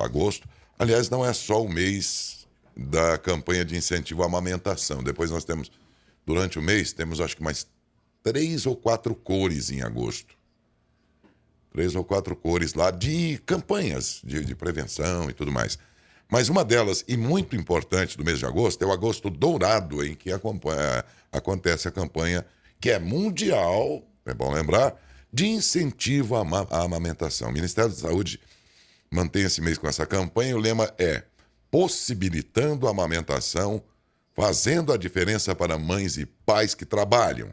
agosto. Agosto, aliás, não é só o mês da campanha de incentivo à amamentação. Depois nós temos, durante o mês, temos acho que mais 3 ou 4 cores em agosto. 3 ou 4 cores lá de campanhas de prevenção e tudo mais. Mas uma delas, e muito importante do mês de agosto, é o Agosto Dourado, em que acontece a campanha que é mundial, é bom lembrar, de incentivo à amamentação. O Ministério da Saúde mantém esse mês com essa campanha e o lema é possibilitando a amamentação, fazendo a diferença para mães e pais que trabalham.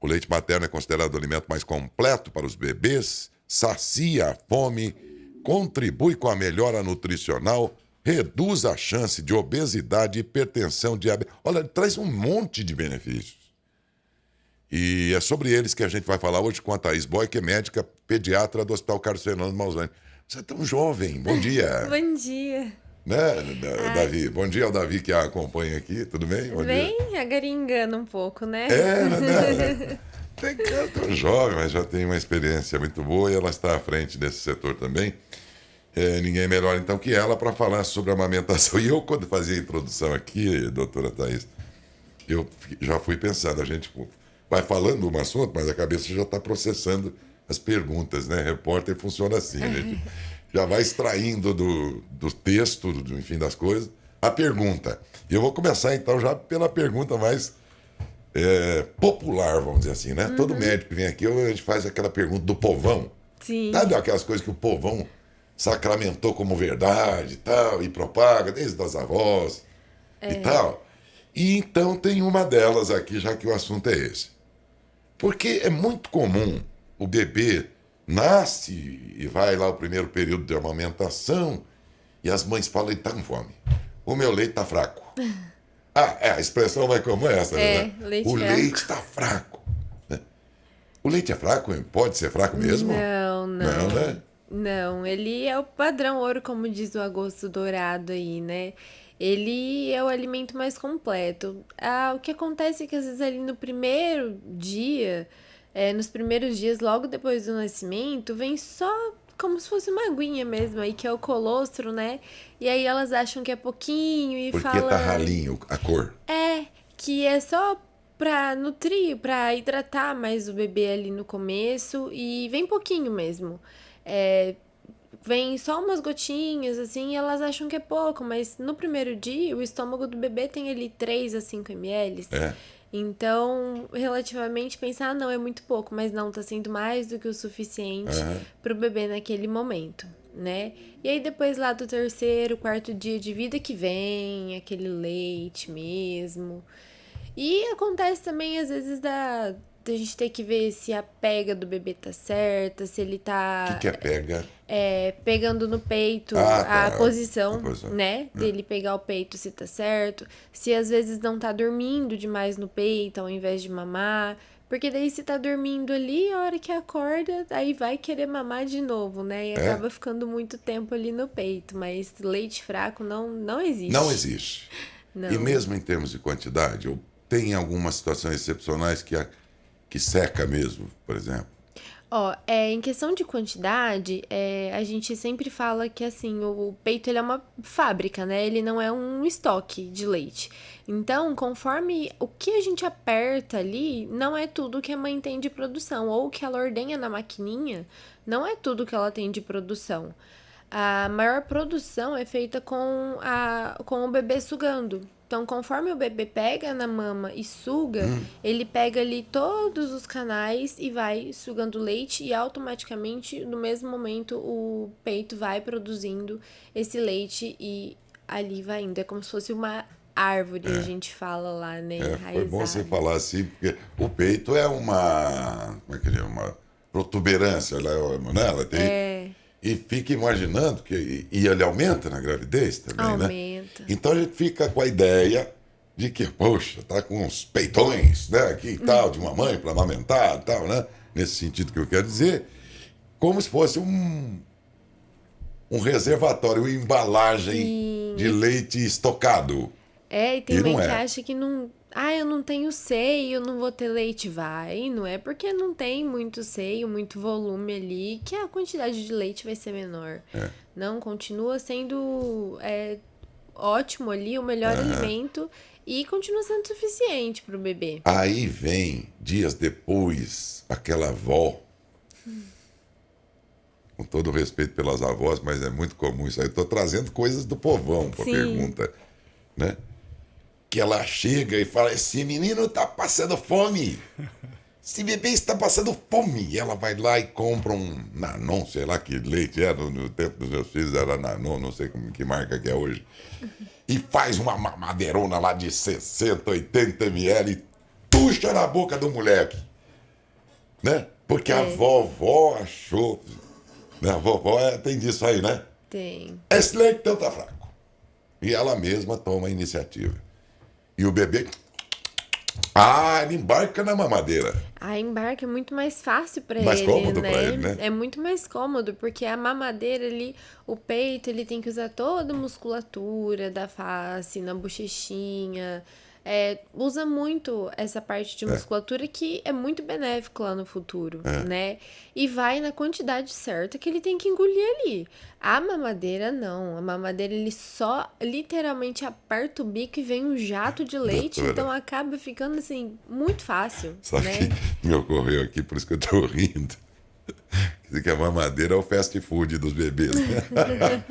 O leite materno é considerado o alimento mais completo para os bebês, sacia a fome, contribui com a melhora nutricional, reduz a chance de obesidade, hipertensão, diabetes. Olha, traz um monte de benefícios. E é sobre eles que a gente vai falar hoje com a Thaís Boy, que é médica pediatra do Hospital Carlos Fernando Mausani. Você é tão jovem, bom dia. Bom dia. Né, Davi? Bom dia ao Davi que a acompanha aqui, tudo bem? Bom Bem, dia. agora engana um pouco, né? Né? Tem que ser tão jovem, mas já tem uma experiência muito boa e ela está à frente desse setor também. Ninguém melhor então que ela para falar sobre a amamentação. E eu, quando fazia a introdução aqui, doutora Thaís, eu já fui pensando, a gente vai falando um assunto, mas a cabeça já está processando as perguntas, né? Repórter funciona assim, a gente já vai extraindo do texto, enfim, das coisas, a pergunta. E eu vou começar então já pela pergunta mais popular, vamos dizer assim, né? Todo médico que vem aqui, a gente faz aquela pergunta do povão. Sim. Sabe aquelas coisas que o povão sacramentou como verdade e tal, e propaga desde as avós e tal. E então tem uma delas aqui, já que o assunto é esse. Porque é muito comum o bebê nasce e vai lá o primeiro período de amamentação e as mães falam, ele tá com fome. O meu leite tá fraco. A expressão vai como essa, né? Leite O fraco. leite tá fraco. Né? O leite é fraco? Pode ser fraco mesmo? Não. Não, né? Não, ele é o padrão ouro, como diz o Agosto Dourado aí, né? Ele é o alimento mais completo. O que acontece é que às vezes ali no primeiro dia, nos primeiros dias, logo depois do nascimento, vem só como se fosse uma aguinha mesmo, aí que é o colostro, né? E aí elas acham que é pouquinho e Porque falam... tá ralinho a cor. Que é só pra nutrir, pra hidratar mais o bebê ali no começo e vem pouquinho mesmo. Vem só umas gotinhas, assim, e elas acham que é pouco, mas no primeiro dia o estômago do bebê tem ali 3 a 5 ml. Então, relativamente, pensar, não, é muito pouco, mas não, tá sendo mais do que o suficiente pro bebê naquele momento, né? E aí depois lá do terceiro, quarto dia de vida que vem aquele leite mesmo. E acontece também, às vezes, da gente ter que ver se a pega do bebê tá certa, se ele tá... O que é pega? Pegando no peito, tá. a posição, A posição. né? Dele pegar o peito se tá certo. Se às vezes não tá dormindo demais no peito ao invés de mamar. Porque daí se tá dormindo ali, a hora que acorda, aí vai querer mamar de novo, né? E acaba ficando muito tempo ali no peito. Mas leite fraco não existe. Não existe. Não. E mesmo em termos de quantidade, tem algumas situações excepcionais que seca mesmo, por exemplo. Em questão de quantidade, a gente sempre fala que, assim, o peito ele é uma fábrica, né? Ele não é um estoque de leite. Então, conforme o que a gente aperta ali, não é tudo que a mãe tem de produção. Ou o que ela ordenha na maquininha, não é tudo que ela tem de produção. A maior produção é feita com o bebê sugando. Então, conforme o bebê pega na mama e suga, ele pega ali todos os canais e vai sugando leite e automaticamente, no mesmo momento, o peito vai produzindo esse leite e ali vai indo. É como se fosse uma árvore, a gente fala lá, né? Foi bom você falar assim, porque o peito é uma protuberância, né? Ela tem... E fica imaginando que ele aumenta na gravidez também, né? Aumenta. Então a gente fica com a ideia de que, poxa, tá com uns peitões, né? Aqui e tal, de uma mãe para amamentar e tal, né? Nesse sentido que eu quero dizer, como se fosse um reservatório, uma embalagem de leite estocado. E tem E mãe não que é. acha que não eu não tenho seio, não vou ter leite. Vai, não é porque não tem muito seio, muito volume ali, que a quantidade de leite vai ser menor. É. Não, continua sendo ótimo ali, o melhor alimento e continua sendo suficiente pro bebê. Aí vem, dias depois, aquela avó, com todo o respeito pelas avós, mas é muito comum isso aí. Estou trazendo coisas do povão para a Sim. pergunta, né? Que ela chega e fala, esse menino está passando fome. Esse bebê está passando fome. E ela vai lá e compra um Nanon, sei lá que leite era, no tempo dos meus filhos era Nanon, não sei que marca que é hoje. E faz uma mamadeirona lá de 60, 80 ml e puxa na boca do moleque. Né? Porque a vovó achou... Né? A vovó tem disso aí, né? Tem. Esse leite então tá fraco. E ela mesma toma a iniciativa. E o bebê... ele embarca na mamadeira. A embarque é muito mais fácil para Mais ele, cômodo né? pra ele, né? É muito mais cômodo, porque a mamadeira ali, o peito, ele tem que usar toda a musculatura da face, na bochechinha. Usa muito essa parte de musculatura que é muito benéfico lá no futuro, né? E vai na quantidade certa que ele tem que engolir ali. A mamadeira, não. A mamadeira, ele só literalmente aperta o bico e vem um jato de leite, Doutora. então acaba ficando, assim, muito fácil, Sabe né? que me ocorreu aqui, por isso que eu tô rindo. Quer dizer que a mamadeira é o fast food dos bebês, né?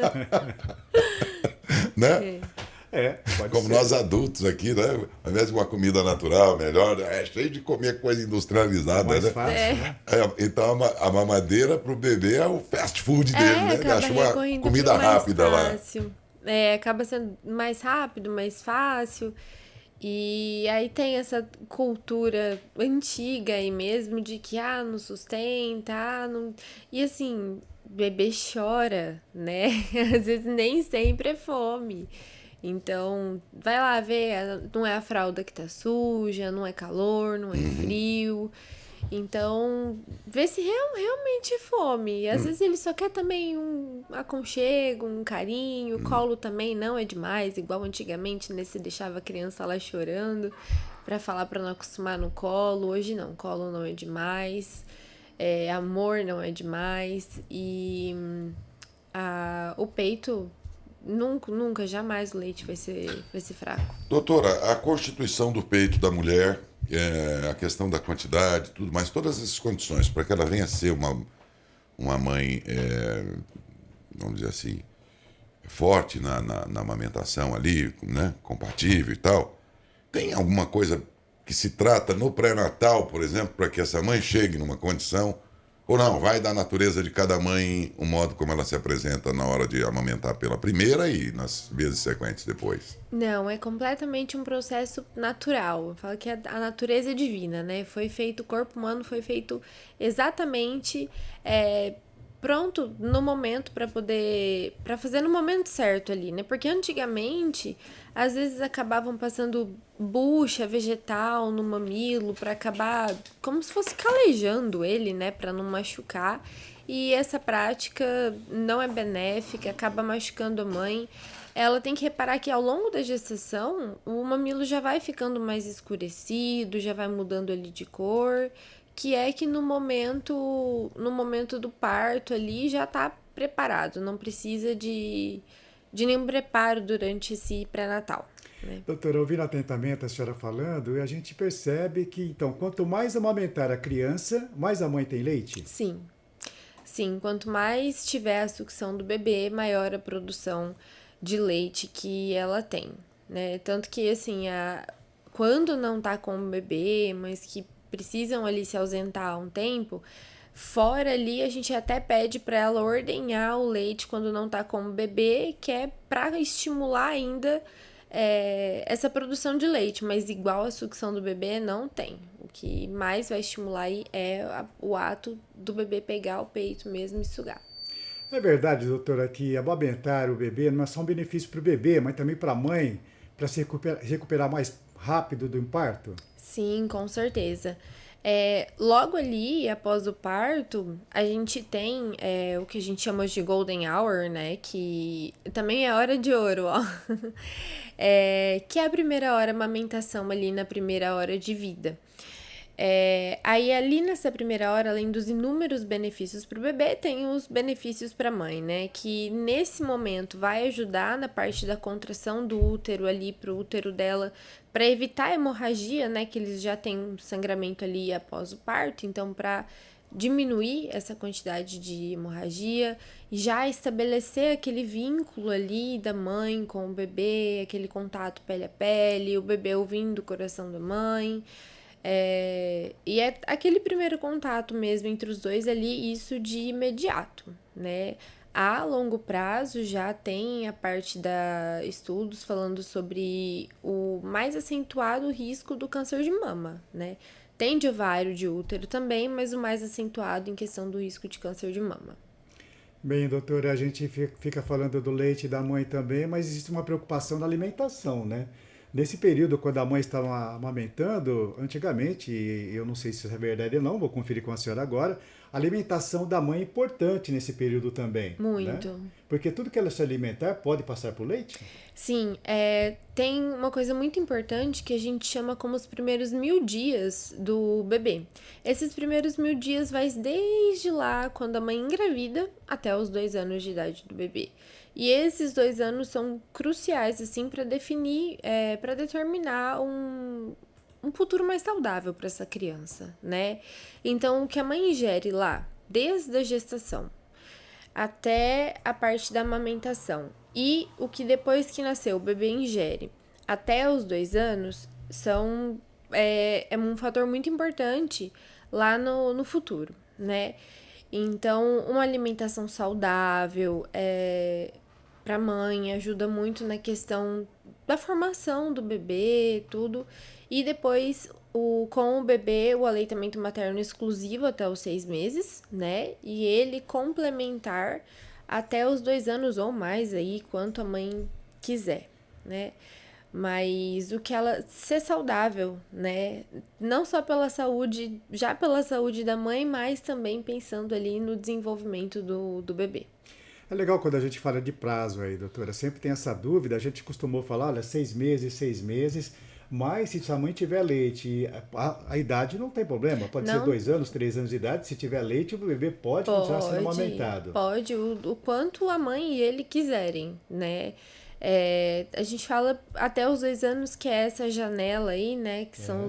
Né? Pode Como ser. nós adultos aqui, né? Ao invés de uma comida natural, melhor, é cheio de comer coisa industrializada, Mais né? fácil, né? Então a mamadeira pro bebê é o fast food dele, né? Ele Acaba acha uma recorrendo comida pro mais rápida lá. fácil. Acaba sendo mais rápido, mais fácil. E aí tem essa cultura antiga aí mesmo de que, não sustenta, não... E assim, bebê chora, né? Às vezes nem sempre é fome. Então, vai lá ver, não é a fralda que tá suja, não é calor, não é frio. Então, vê se realmente é fome. E às vezes ele só quer também um aconchego, um carinho. Colo também não é demais, igual antigamente, né? Você deixava a criança lá chorando pra falar pra não acostumar no colo. Hoje não, colo não é demais. Amor não é demais. E o peito, nunca, jamais o leite vai ser fraco. Doutora, a constituição do peito da mulher, a questão da quantidade, tudo mais, todas essas condições para que ela venha a ser uma mãe, vamos dizer assim, forte na amamentação ali, né, compatível e tal, tem alguma coisa que se trata no pré-natal, por exemplo, para que essa mãe chegue numa condição, ou não, vai da natureza de cada mãe o modo como ela se apresenta na hora de amamentar pela primeira e nas vezes sequentes depois? Não, é completamente um processo natural. Fala que a natureza é divina, né? O corpo humano foi feito exatamente pronto no momento para fazer no momento certo ali, né? Porque antigamente, às vezes acabavam passando bucha vegetal no mamilo para acabar como se fosse calejando ele, né, para não machucar. E essa prática não é benéfica, acaba machucando a mãe. Ela tem que reparar que ao longo da gestação, o mamilo já vai ficando mais escurecido, já vai mudando ele de cor, que é que no momento do parto ali já tá preparado, não precisa de nenhum preparo durante esse pré-natal, né? Doutora, ouvindo atentamente a senhora falando, a gente percebe que, então, quanto mais amamentar a criança, mais a mãe tem leite? Sim. Sim, quanto mais tiver a sucção do bebê, maior a produção de leite que ela tem, né? Tanto que, assim, quando não tá com o bebê, mas que precisam ali se ausentar um tempo, fora ali a gente até pede para ela ordenhar o leite quando não tá com o bebê, que é para estimular ainda essa produção de leite, mas igual a sucção do bebê não tem. O que mais vai estimular aí é o ato do bebê pegar o peito mesmo e sugar. É verdade, doutora, que amamentar o bebê não é só um benefício para o bebê, mas também para a mãe, para se recuperar mais rápido do parto? Sim, com certeza. Logo ali, após o parto, a gente tem o que a gente chama de golden hour, né? Que também é hora de ouro, ó. Que é a primeira hora amamentação ali na primeira hora de vida. Aí ali nessa primeira hora, além dos inúmeros benefícios para o bebê, tem os benefícios para a mãe, né? Que nesse momento vai ajudar na parte da contração do útero ali para o útero dela, para evitar a hemorragia, né? Que eles já têm um sangramento ali após o parto, então para diminuir essa quantidade de hemorragia e já estabelecer aquele vínculo ali da mãe com o bebê, aquele contato pele a pele, o bebê ouvindo o coração da mãe. E é aquele primeiro contato mesmo entre os dois ali, isso de imediato, né? A longo prazo já tem a parte da estudos falando sobre o mais acentuado risco do câncer de mama, né? Tem de ovário, de útero também, mas o mais acentuado em questão do risco de câncer de mama. Bem, doutora, a gente fica falando do leite da mãe também, mas existe uma preocupação na alimentação, né? Nesse período, quando a mãe estava amamentando, antigamente, e eu não sei se isso é verdade ou não, vou conferir com a senhora agora, a alimentação da mãe é importante nesse período também, né? Muito. Porque tudo que ela se alimentar pode passar por leite? Sim, tem uma coisa muito importante que a gente chama como os primeiros 1000 dias do bebê. Esses primeiros 1000 dias vai desde lá, quando a mãe engravida, até os 2 anos de idade do bebê. E esses 2 anos são cruciais, assim, para definir, para determinar um futuro mais saudável para essa criança, né? Então, o que a mãe ingere lá, desde a gestação até a parte da amamentação e o que depois que nasceu o bebê ingere até os 2 anos é um fator muito importante lá no futuro, né? Então, uma alimentação saudável para a mãe ajuda muito na questão da formação do bebê, tudo. E depois, com o bebê, o aleitamento materno exclusivo até os 6 meses, né? E ele complementar até os 2 anos ou mais aí, quanto a mãe quiser, né? Mas o que ela ser saudável, né? Não só pela saúde, já pela saúde da mãe, mas também pensando ali no desenvolvimento do bebê. É legal quando a gente fala de prazo aí, doutora. Sempre tem essa dúvida. A gente costumou falar, olha, 6 meses. Mas se sua mãe tiver leite, a idade não tem problema. Pode ser Não 2 anos, 3 anos de idade. Se tiver leite, o bebê pode continuar sendo amamentado. pode, o quanto a mãe e ele quiserem, né? A gente fala até os 2 anos, que é essa janela aí, né? Que são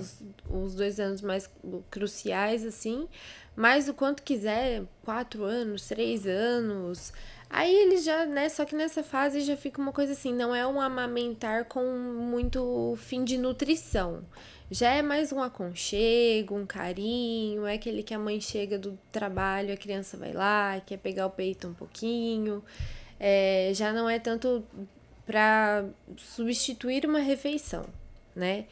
os 2 anos mais cruciais, assim. Mas o quanto quiser, 4 anos, 3 anos. Aí eles já, né? Só que nessa fase já fica uma coisa assim, não é um amamentar com muito fim de nutrição. Já é mais um aconchego, um carinho, é aquele que a mãe chega do trabalho, a criança vai lá, quer pegar o peito um pouquinho. Já não é tanto para substituir uma refeição, né?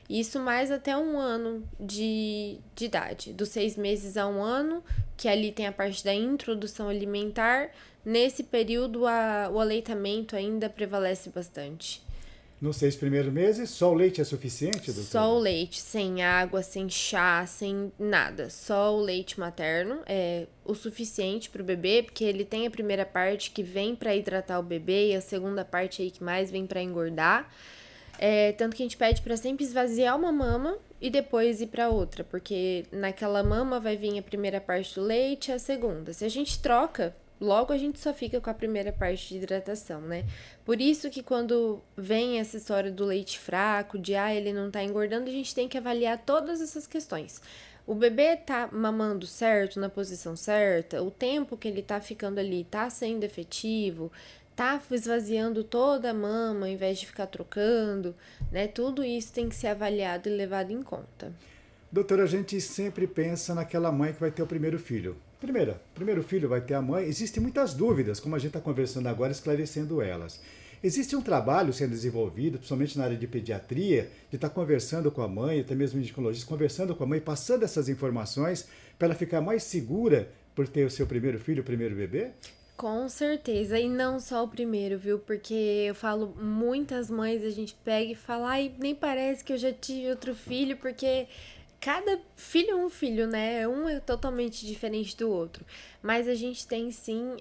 Isso mais até 1 ano de idade, dos 6 meses a 1 ano, que ali tem a parte da introdução alimentar. Nesse período, o aleitamento ainda prevalece bastante. Nos 6 primeiros meses, só o leite é suficiente, doutora? Só o leite, sem água, sem chá, sem nada. Só o leite materno é o suficiente para o bebê, porque ele tem a primeira parte que vem para hidratar o bebê e a segunda parte aí que mais vem para engordar. Tanto que a gente pede para sempre esvaziar uma mama e depois ir para outra, porque naquela mama vai vir a primeira parte do leite e a segunda. Se a gente troca, logo a gente só fica com a primeira parte de hidratação, né? Por isso que quando vem essa história do leite fraco, de ele não tá engordando, a gente tem que avaliar todas essas questões. O bebê tá mamando certo, na posição certa, o tempo que ele tá ficando ali tá sendo efetivo, tá esvaziando toda a mama ao invés de ficar trocando, né? Tudo isso tem que ser avaliado e levado em conta. Doutora, a gente sempre pensa naquela mãe que vai ter o primeiro filho. Primeiro filho vai ter a mãe. Existem muitas dúvidas, como a gente está conversando agora, esclarecendo elas. Existe um trabalho sendo desenvolvido, principalmente na área de pediatria, de estar conversando com a mãe, até mesmo ginecologista, conversando com a mãe, passando essas informações para ela ficar mais segura por ter o seu primeiro filho, o primeiro bebê? Com certeza, e não só o primeiro, viu? Porque eu falo, muitas mães a gente pega e fala, ai, nem parece que eu já tive outro filho, porque cada filho é um filho, né? Um é totalmente diferente do outro. Mas a gente tem, sim,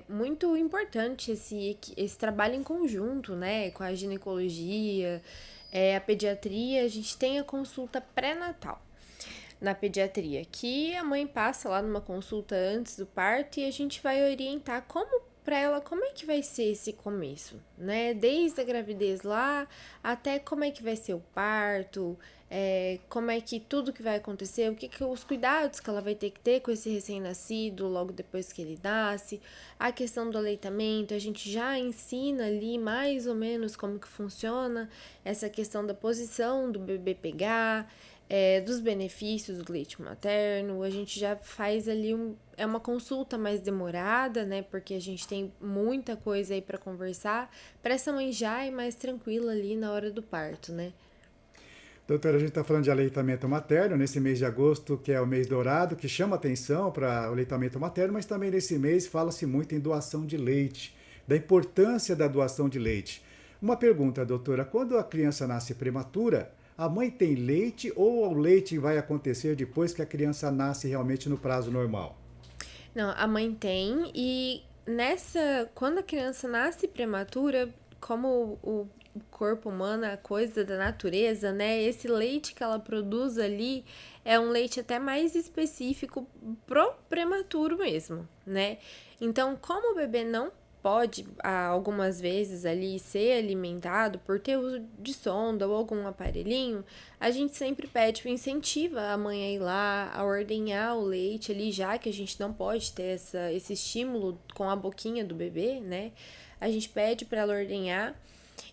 muito importante esse trabalho em conjunto, né? Com a ginecologia, a pediatria. A gente tem a consulta pré-natal na pediatria, que a mãe passa lá numa consulta antes do parto e a gente vai orientar para ela como é que vai ser esse começo, né? Desde a gravidez lá até como é que vai ser o parto, como é que tudo que vai acontecer, os cuidados que ela vai ter que ter com esse recém-nascido logo depois que ele nasce, a questão do aleitamento, a gente já ensina ali mais ou menos como que funciona essa questão da posição do bebê pegar, dos benefícios do leite materno. A gente já faz ali uma consulta mais demorada, né? Porque a gente tem muita coisa aí para conversar, para essa mãe já ir mais tranquila ali na hora do parto, né? Doutora, a gente está falando de aleitamento materno nesse mês de agosto, que é o mês dourado, que chama atenção para o aleitamento materno, mas também nesse mês fala-se muito em doação de leite, da importância da doação de leite. Uma pergunta, doutora, quando a criança nasce prematura, a mãe tem leite ou o leite vai acontecer depois que a criança nasce realmente no prazo normal? Não, a mãe tem e quando a criança nasce prematura, como o corpo humano, a coisa da natureza, né? Esse leite que ela produz ali é um leite até mais específico pro prematuro mesmo, né? Então, como o bebê não pode, algumas vezes ali, ser alimentado por ter uso de sonda ou algum aparelhinho, a gente sempre pede, incentiva a mãe a ir lá, a ordenhar o leite ali, já que a gente não pode ter esse estímulo com a boquinha do bebê, né? A gente pede para ela ordenhar.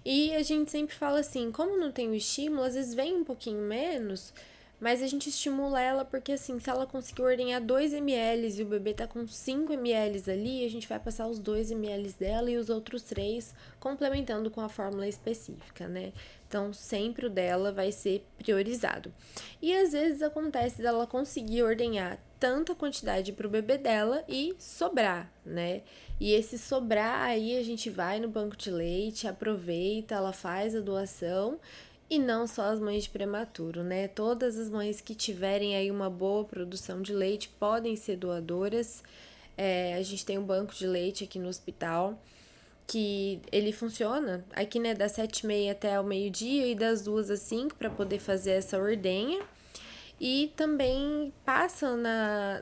E a gente sempre fala assim, como não tem o estímulo, às vezes vem um pouquinho menos, mas a gente estimula ela porque assim, se ela conseguir ordenhar 2 ml e o bebê tá com 5 ml ali, a gente vai passar os 2 ml dela e os outros 3 complementando com a fórmula específica, né? Então, sempre o dela vai ser priorizado. E às vezes acontece dela conseguir ordenhar tanta quantidade para o bebê dela e sobrar, né? E esse sobrar aí a gente vai no banco de leite, aproveita, ela faz a doação. E não só as mães de prematuro, né? Todas as mães que tiverem aí uma boa produção de leite podem ser doadoras. A gente tem um banco de leite aqui no hospital que ele funciona aqui, né, das 7h30 até o meio-dia e das 2 às 5 para poder fazer essa ordenha. E também passam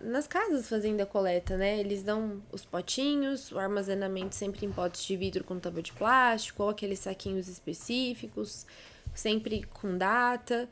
nas casas fazendo a coleta, né? Eles dão os potinhos, o armazenamento sempre em potes de vidro com tampa de plástico, ou aqueles saquinhos específicos, sempre com data,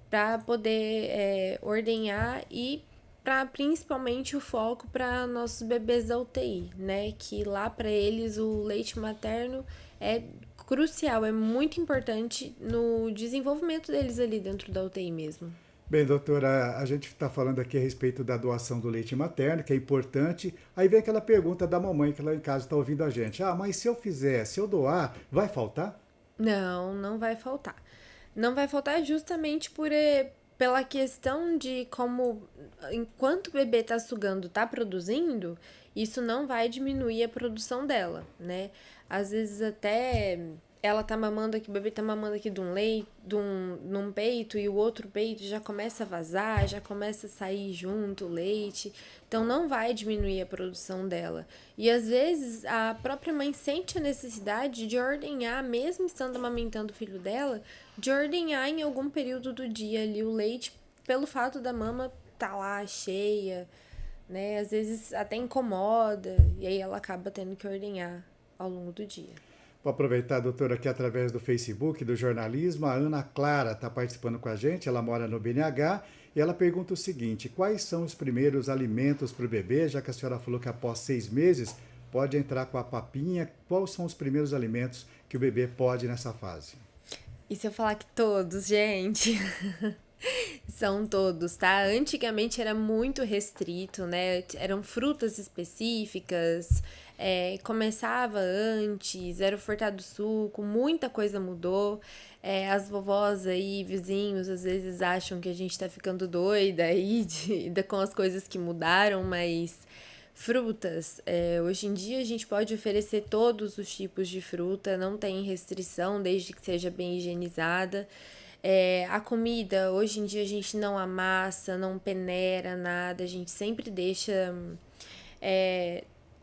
para poder ordenhar e para principalmente o foco para nossos bebês da UTI, né? Que lá para eles o leite materno é crucial, é muito importante no desenvolvimento deles ali dentro da UTI mesmo. Bem, doutora, a gente está falando aqui a respeito da doação do leite materno, que é importante. Aí vem aquela pergunta da mamãe que lá em casa está ouvindo a gente. Ah, mas se eu fizer, se eu doar, vai faltar? Não, não vai faltar. Não vai faltar justamente pela questão de como, enquanto o bebê tá sugando, tá produzindo, isso não vai diminuir a produção dela, né? Às vezes até ela tá mamando aqui, o bebê tá mamando aqui num peito e o outro peito já começa a vazar, já começa a sair junto o leite. Então não vai diminuir a produção dela. E às vezes a própria mãe sente a necessidade de ordenhar, mesmo estando amamentando o filho dela, de ordenhar em algum período do dia ali o leite, pelo fato da mama tá lá cheia, né? Às vezes até incomoda, e aí ela acaba tendo que ordenhar ao longo do dia. Vou aproveitar, doutora, aqui através do Facebook, do jornalismo, a Ana Clara está participando com a gente, ela mora no BNH, e ela pergunta o seguinte: quais são os primeiros alimentos para o bebê, já que a senhora falou que após 6 meses pode entrar com a papinha, quais são os primeiros alimentos que o bebê pode nessa fase? E se eu falar que todos, gente? São todos, tá? Antigamente era muito restrito, né? Eram frutas específicas, começava antes, era o furtado suco, muita coisa mudou. As vovós aí, vizinhos, às vezes acham que a gente tá ficando doida aí com as coisas que mudaram, mas frutas, hoje em dia a gente pode oferecer todos os tipos de fruta, não tem restrição, desde que seja bem higienizada. A comida, hoje em dia a gente não amassa, não peneira nada, a gente sempre deixa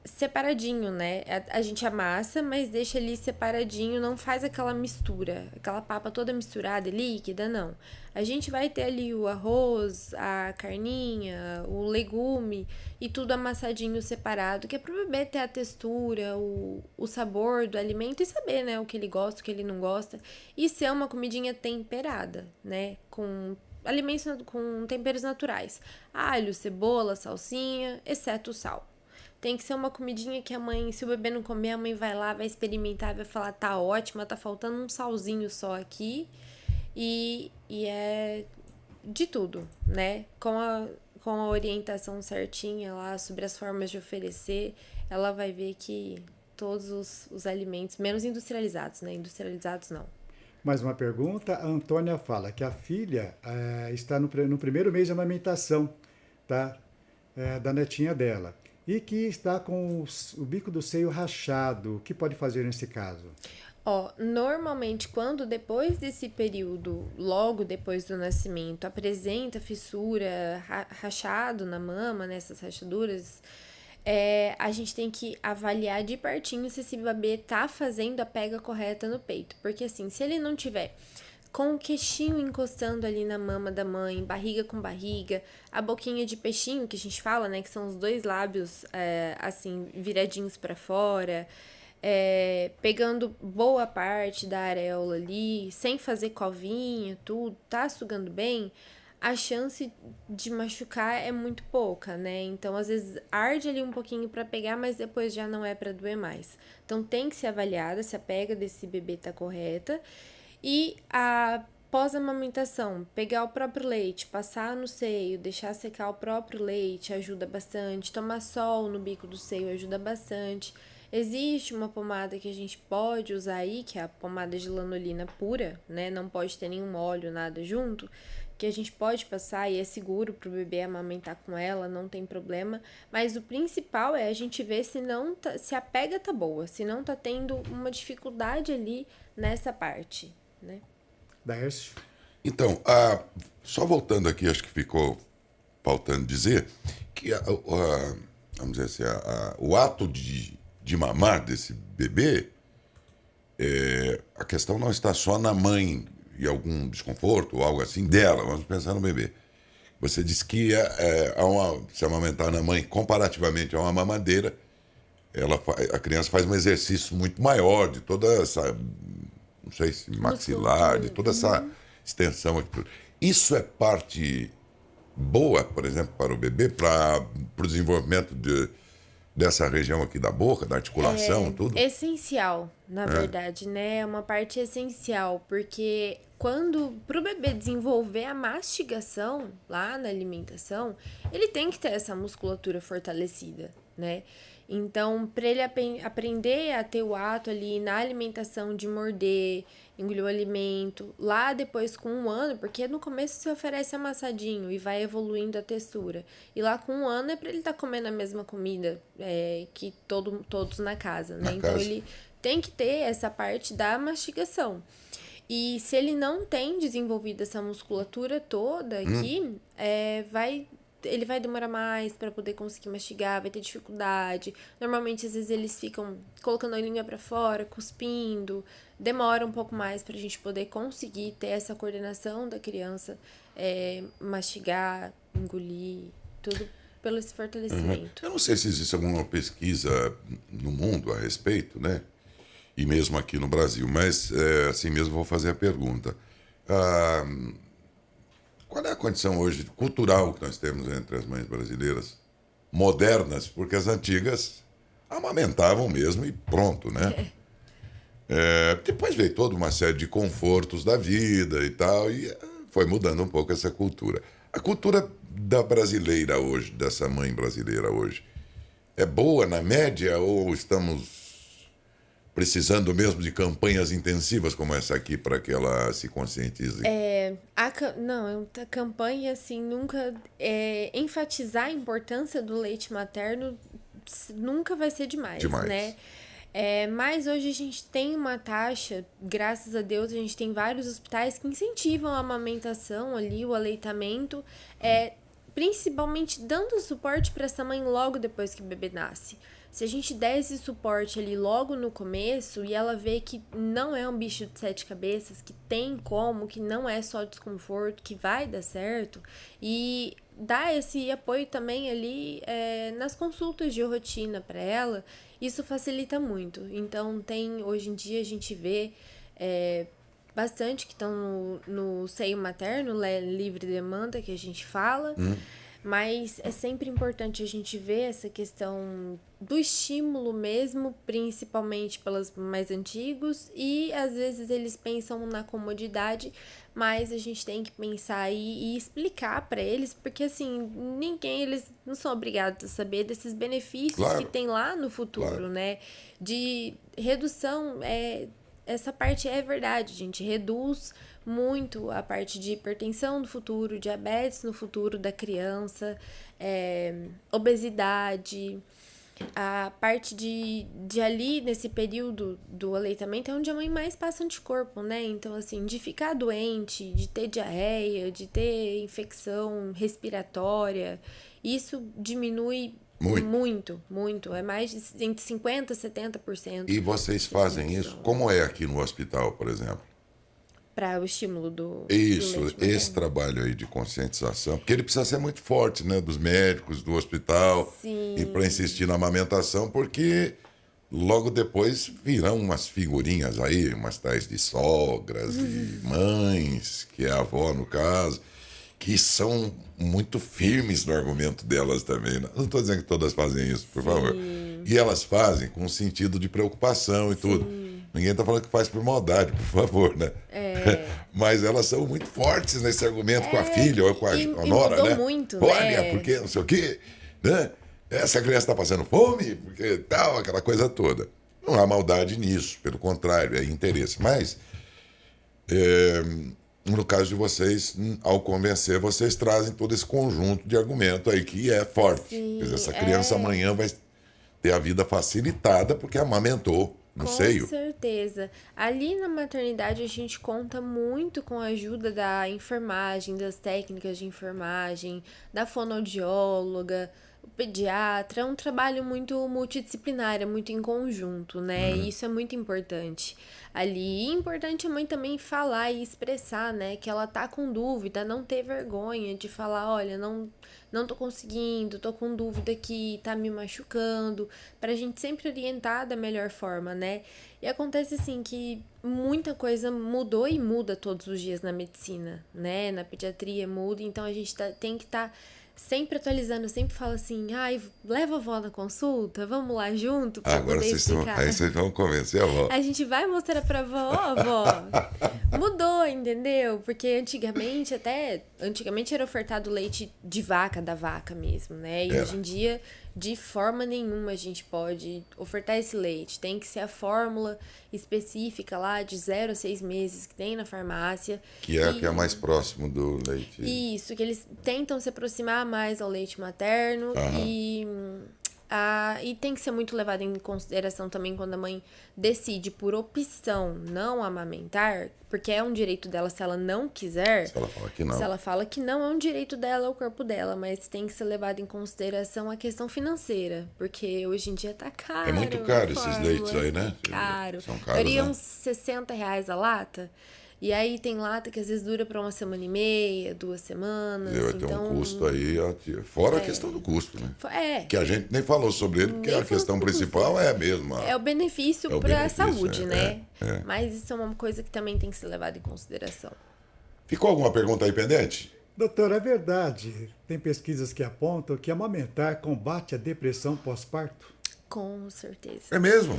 separadinho, né? A gente amassa, mas deixa ali separadinho, não faz aquela mistura, aquela papa toda misturada e líquida, não. A gente vai ter ali o arroz, a carninha, o legume e tudo amassadinho separado, que é pro bebê ter a textura, o sabor do alimento e saber, né, o que ele gosta, o que ele não gosta. E ser uma comidinha temperada, né, com alimentos com temperos naturais. Alho, cebola, salsinha, exceto o sal. Tem que ser uma comidinha que a mãe, se o bebê não comer, a mãe vai lá, vai experimentar, vai falar, tá ótima, tá faltando um salzinho só aqui. E é de tudo, né? Com a orientação certinha lá sobre as formas de oferecer, ela vai ver que todos os alimentos, menos industrializados, né? Industrializados não. Mais uma pergunta. A Antônia fala que a filha está no primeiro mês de amamentação, tá? Da netinha dela. E que está com o bico do seio rachado. O que pode fazer nesse caso? Normalmente, quando depois desse período, logo depois do nascimento, apresenta fissura, rachado na mama, nessas rachaduras, a gente tem que avaliar de pertinho se esse bebê tá fazendo a pega correta no peito. Porque assim, se ele não tiver com o queixinho encostando ali na mama da mãe, barriga com barriga, a boquinha de peixinho que a gente fala, né, que são os dois lábios assim viradinhos para fora, pegando boa parte da areola ali, sem fazer covinha, tudo, tá sugando bem, a chance de machucar é muito pouca, né? Então, às vezes, arde ali um pouquinho para pegar, mas depois já não é para doer mais. Então, tem que ser avaliada se a pega desse bebê tá correta. E após a amamentação, pegar o próprio leite, passar no seio, deixar secar o próprio leite ajuda bastante. Tomar sol no bico do seio ajuda bastante. Existe uma pomada que a gente pode usar aí, que é a pomada de lanolina pura, né? Não pode ter nenhum óleo, nada junto, que a gente pode passar e é seguro pro bebê amamentar com ela, não tem problema. Mas o principal é a gente ver se a pega tá boa, se não tá tendo uma dificuldade ali nessa parte, né? Daércio? Então, só voltando aqui, acho que ficou faltando dizer que, vamos dizer assim, o ato de mamar desse bebê, a questão não está só na mãe e algum desconforto ou algo assim dela, vamos pensar no bebê. Você disse que se amamentar na mãe comparativamente a uma mamadeira, a criança faz um exercício muito maior de toda essa, não sei se maxilar, de toda essa extensão aqui. Isso é parte boa, por exemplo, para o bebê, para o desenvolvimento dessa região aqui da boca, da articulação, tudo? Essencial, na verdade, né? É uma parte essencial, porque pro bebê desenvolver a mastigação lá na alimentação, ele tem que ter essa musculatura fortalecida, né? Então, para ele aprender a ter o ato ali na alimentação de morder, engolir o alimento, lá depois com 1 ano, porque no começo se oferece amassadinho e vai evoluindo a textura. E lá com 1 ano é para ele estar comendo a mesma comida que todos na casa, né? Então, ele tem que ter essa parte da mastigação. E se ele não tem desenvolvido essa musculatura toda aqui, ele vai demorar mais para poder conseguir mastigar, vai ter dificuldade. Normalmente, às vezes, eles ficam colocando a língua para fora, cuspindo. Demora um pouco mais para a gente poder conseguir ter essa coordenação da criança, mastigar, engolir, tudo pelo esse fortalecimento. Eu não sei se existe alguma pesquisa no mundo a respeito, né? E mesmo aqui no Brasil, mas assim mesmo vou fazer a pergunta. Qual é a condição hoje cultural que nós temos entre as mães brasileiras modernas? Porque as antigas amamentavam mesmo e pronto, né? Depois veio toda uma série de confortos da vida e tal, e foi mudando um pouco essa cultura. A cultura da brasileira hoje, dessa mãe brasileira hoje, é boa na média ou estamos precisando mesmo de campanhas intensivas como essa aqui para que ela se conscientize? A campanha, assim, nunca... enfatizar a importância do leite materno nunca vai ser demais, né? Mas hoje a gente tem uma taxa, graças a Deus, a gente tem vários hospitais que incentivam a amamentação ali, o aleitamento, principalmente dando suporte para essa mãe logo depois que o bebê nasce. Se a gente der esse suporte ali logo no começo e ela vê que não é um bicho de 7 cabeças, que tem como, que não é só desconforto, que vai dar certo, e dar esse apoio também ali nas consultas de rotina para ela, isso facilita muito. Então, hoje em dia a gente vê bastante que estão no seio materno, livre demanda, que a gente fala. Mas é sempre importante a gente ver essa questão do estímulo mesmo, principalmente pelos mais antigos, e às vezes eles pensam na comodidade, mas a gente tem que pensar e explicar para eles, porque assim, eles não são obrigados a saber desses benefícios que tem lá no futuro, né? De redução, essa parte é verdade, a gente reduz muito a parte de hipertensão no futuro, diabetes no futuro da criança, obesidade, a parte de ali nesse período do aleitamento é onde a mãe mais passa anticorpo, né? Então, assim, de ficar doente, de ter diarreia, de ter infecção respiratória, isso diminui muito, muito. É mais de entre 50% e 70%. E vocês fazem isso? Como é aqui no hospital, por exemplo? Para o estímulo do Isso, leite esse trabalho aí de conscientização, porque ele precisa ser muito forte, né? Dos médicos, do hospital, Sim. e para insistir na amamentação, porque logo depois virão umas figurinhas aí, umas tais de sogras e mães, que é a avó no caso, que são muito firmes no argumento delas também. Não estou dizendo que todas fazem isso, por favor. E elas fazem com sentido de preocupação e tudo. Ninguém está falando que faz por maldade, por favor, né? Mas elas são muito fortes nesse argumento com a filha ou com a nora, mudou né? muito, Olha, né? porque não sei o quê, né? Essa criança está passando fome, porque tal, aquela coisa toda. Não há maldade nisso, pelo contrário, é interesse. Mas, no caso de vocês, ao convencer, vocês trazem todo esse conjunto de argumento aí que é forte. Sim, Quer dizer, essa criança amanhã vai ter a vida facilitada porque amamentou no seio. Com certeza. Ali na maternidade a gente conta muito com a ajuda da enfermagem, das técnicas de enfermagem, da fonoaudióloga, o pediatra. É um trabalho muito multidisciplinar, é muito em conjunto, né? E isso é muito importante. Ali, é importante a mãe também falar e expressar, né? Que ela tá com dúvida, não ter vergonha de falar, olha, não tô conseguindo, tô com dúvida aqui, tá me machucando, pra gente sempre orientar da melhor forma, né? E acontece assim que muita coisa mudou e muda todos os dias na medicina, né? Na pediatria muda, então a gente tem que estar sempre atualizando, sempre fala assim, leva a avó na consulta, vamos lá junto pra Agora poder explicar. aí vocês vão convencer a avó. A gente vai mostrar pra avó, avó, mudou, entendeu? Porque antigamente era ofertado leite de vaca, da vaca mesmo, né? E hoje em dia, de forma nenhuma a gente pode ofertar esse leite. Tem que ser a fórmula específica lá de 0 a 6 meses que tem na farmácia. Que é mais próximo do leite. Isso, que eles tentam se aproximar mais ao leite materno e tem que ser muito levado em consideração também quando a mãe decide por opção não amamentar, porque é um direito dela se ela não quiser. Se ela fala que não. Se ela fala que não, é um direito dela, é o corpo dela, mas tem que ser levado em consideração a questão financeira, porque hoje em dia tá caro. É muito caro esses leites aí, né? Caro. São caros, Varia né? uns R$60 a lata. E aí tem lata que às vezes dura para 1,5 semana, 2 semanas. Vai ter um custo aí, fora a questão do custo, né? Que a gente nem falou sobre ele, porque a questão principal é a mesma. É o benefício para a benefício, saúde, né? é. Mas isso é uma coisa que também tem que ser levada em consideração. Ficou alguma pergunta aí pendente? Doutor, é verdade. Tem pesquisas que apontam que amamentar combate a depressão pós-parto? Com certeza. É mesmo?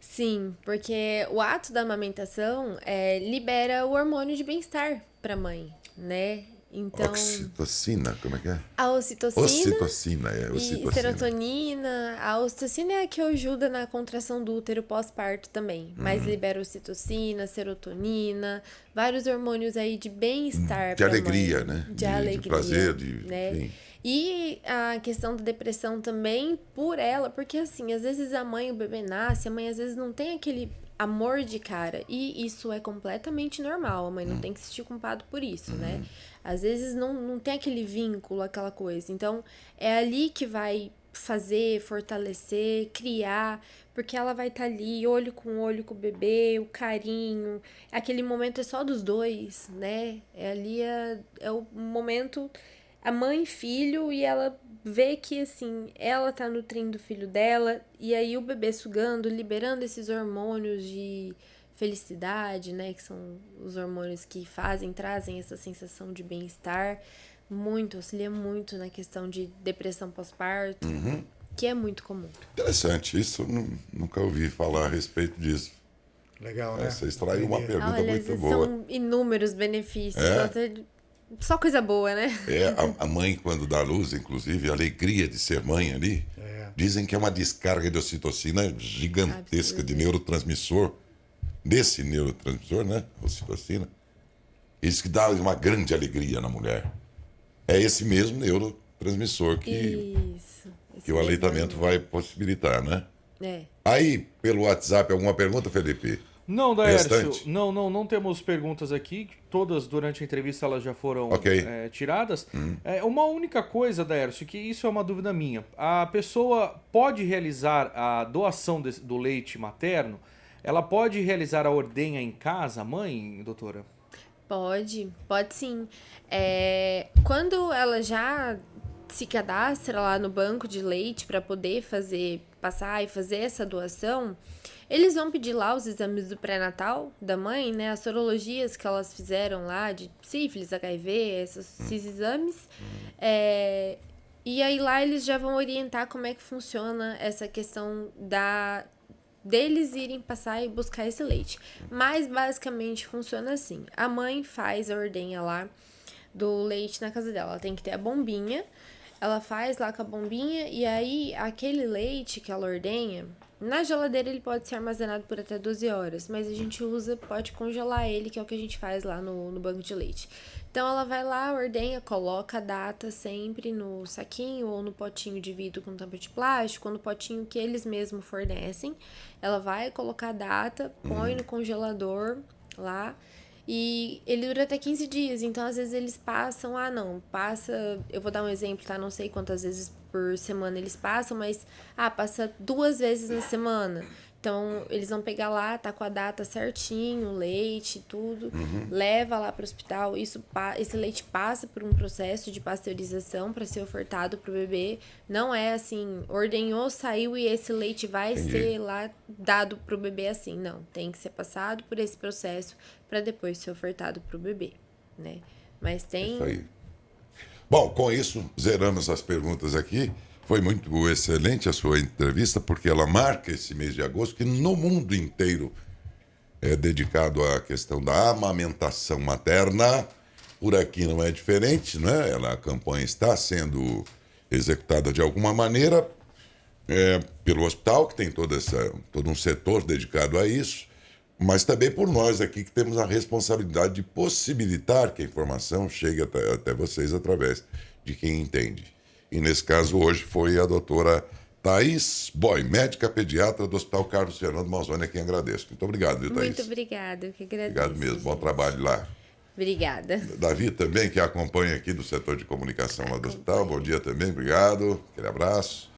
Sim, porque o ato da amamentação libera o hormônio de bem-estar para a mãe, né? Então, Oxitocina, como é que é? a ocitocina Ocitocina, e serotonina. A ocitocina é a que ajuda na contração do útero pós-parto também, mas libera ocitocina, serotonina, vários hormônios aí de bem-estar De pra alegria, mãe. né? De alegria, prazer, né? enfim. E a questão da depressão também por ela, porque assim, às vezes a mãe, o bebê nasce, a mãe às vezes não tem aquele amor de cara, e isso é completamente normal, a mãe não tem que se sentir culpado por isso, né? Às vezes não tem aquele vínculo, aquela coisa. Então, é ali que vai fazer, fortalecer, criar, porque ela vai estar ali, olho com o bebê, o carinho. Aquele momento é só dos dois, né? É o momento, a mãe e filho, e ela vê que, assim, ela tá nutrindo o filho dela, e aí o bebê sugando, liberando esses hormônios de felicidade, né? Que são os hormônios que trazem essa sensação de bem-estar. Auxilia muito na questão de depressão pós-parto, que é muito comum. Interessante, isso eu nunca ouvi falar a respeito disso. Legal, né? Você extraiu uma pergunta Olha, muito boa. são inúmeros benefícios. Só coisa boa, né? A mãe, quando dá à luz, inclusive, a alegria de ser mãe ali, dizem que é uma descarga de ocitocina gigantesca de neurotransmissor, desse neurotransmissor, né? Ocitocina. Isso que dá uma grande alegria na mulher. É esse mesmo neurotransmissor que o aleitamento vai possibilitar, né? É. Aí, pelo WhatsApp, alguma pergunta, Felipe? Não, Daércio, Restante? não temos perguntas aqui. Todas durante a entrevista elas já foram tiradas. Uma única coisa, Daércio, que isso é uma dúvida minha. A pessoa pode realizar a doação do leite materno? Ela pode realizar a ordenha em casa, mãe, doutora? Pode sim. Quando ela já se cadastra lá no banco de leite para poder passar e fazer essa doação, eles vão pedir lá os exames do pré-natal da mãe, né? As sorologias que elas fizeram lá de sífilis, HIV, esses exames. E aí lá eles já vão orientar como é que funciona essa questão deles irem passar e buscar esse leite. Mas basicamente funciona assim. A mãe faz a ordenha lá do leite na casa dela. Ela tem que ter a bombinha. Ela faz lá com a bombinha e aí aquele leite que ela ordenha, na geladeira ele pode ser armazenado por até 12 horas, mas a gente pode congelar ele, que é o que a gente faz lá no banco de leite. Então ela vai lá, ordenha, coloca a data sempre no saquinho ou no potinho de vidro com tampa de plástico, ou no potinho que eles mesmos fornecem. Ela vai colocar a data, põe no congelador lá. E ele dura até 15 dias, então às vezes eles passam, eu vou dar um exemplo, tá? Não sei quantas vezes por semana eles passam, mas, passa 2 vezes na semana. Então, eles vão pegar lá, tá com a data certinho, leite, tudo, leva lá para o hospital. Esse leite passa por um processo de pasteurização para ser ofertado pro bebê. Não é assim, ordenhou, saiu e esse leite vai ser lá dado pro bebê assim. Não, tem que ser passado por esse processo para depois ser ofertado pro bebê, né? Mas tem... Isso aí. Bom, com isso, zeramos as perguntas aqui. Foi muito excelente a sua entrevista, porque ela marca esse mês de agosto, que no mundo inteiro é dedicado à questão da amamentação materna. Por aqui não é diferente, né? A campanha está sendo executada de alguma maneira pelo hospital, que tem todo um setor dedicado a isso, mas também por nós aqui, que temos a responsabilidade de possibilitar que a informação chegue até vocês através de quem entende. E nesse caso hoje foi a doutora Thaís Boy, médica pediatra do Hospital Carlos Fernando Manzoni, a quem agradeço. Muito obrigado, viu, Thaís? Muito obrigada, eu que agradeço. Obrigado mesmo, bom trabalho lá. Obrigada. Davi também, que acompanha aqui do setor de comunicação lá do hospital, bom dia também, obrigado, aquele abraço.